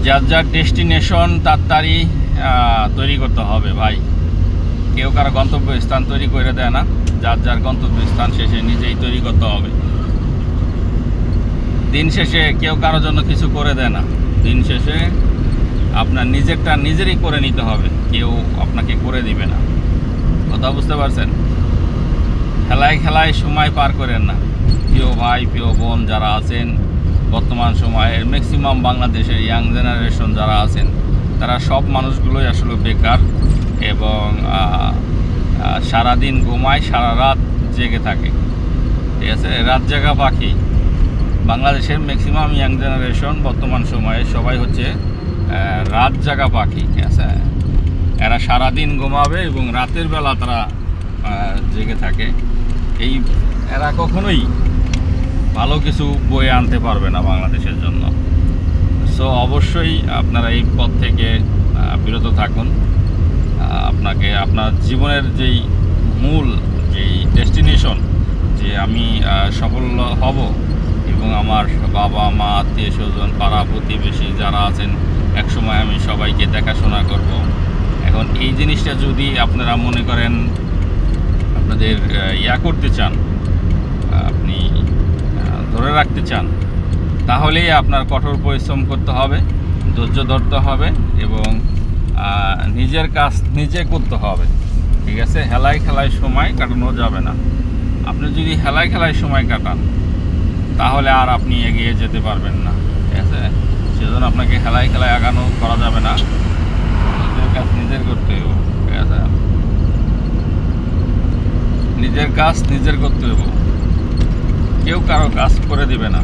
যার যার ডেস্টিনেশন তাড়াতাড়ি তৈরি করতে হবে ভাই। কেউ কারো গন্তব্যস্থান তৈরি করে দেয় না, যার যার গন্তব্যস্থান শেষে নিজেই তৈরি করতে হবে। দিন শেষে কেউ কারোর জন্য কিছু করে দেয় না, দিন শেষে আপনার নিজেরটা নিজেরই করে নিতে হবে, কেউ আপনাকে করে দিবে না। কথা বুঝতে পারছেন? খেলায় খেলায় সময় পার করেন না। প্রিয় ভাই প্রিয় বোন যারা আছেন, বর্তমান সময়ের ম্যাক্সিমাম বাংলাদেশের ইয়াং জেনারেশন যারা আছেন, তারা সব মানুষগুলোই আসলে বেকার এবং সারাদিন ঘুমায়, সারা রাত জেগে থাকে। ঠিক আছে, রাত জাগা পাখি। বাংলাদেশের ম্যাক্সিমাম ইয়াং জেনারেশন বর্তমান সময়ে সবাই হচ্ছে রাত জাগা পাখি। ঠিক আছে, এরা সারাদিন ঘুমাবে এবং রাতের বেলা তারা জেগে থাকে। এরা কখনোই ভালো কিছু বয়ে আনতে পারবে না বাংলাদেশের জন্য। সো অবশ্যই আপনারা এই পথ থেকে বিরত থাকুন। আপনাকে আপনার জীবনের যেই মূল যেই ডেস্টিনেশন, যে আমি সফল হব এবং আমার বাবা মা আত্মীয় স্বজন পাড়া প্রতিবেশী যারা আছেন একসময় আমি সবাইকে দেখাশোনা করব। এখন এই জিনিসটা যদি আপনারা মনে করেন আপনাদের করতে চান, আপনি ধরে রাখতে চান, তাহলেই আপনার কঠোর পরিশ্রম করতে হবে, ধৈর্য ধরতে হবে এবং নিজের কাজ নিজে করতে হবে। ঠিক আছে, হেলায় খেলায় সময় কাটানো যাবে না। আপনি যদি হেলায় খেলায় সময় কাটান তাহলে আর আপনি এগিয়ে যেতে পারবেন না। ঠিক আছে, সেজন্য আপনাকে হেলায় খেলায় আগানো করা যাবে না, নিজের কাজ নিজের করতে হবে। ঠিক আছে, নিজের কাজ নিজের করতে হবে, কেউ কারো কাজ করে দিবে না।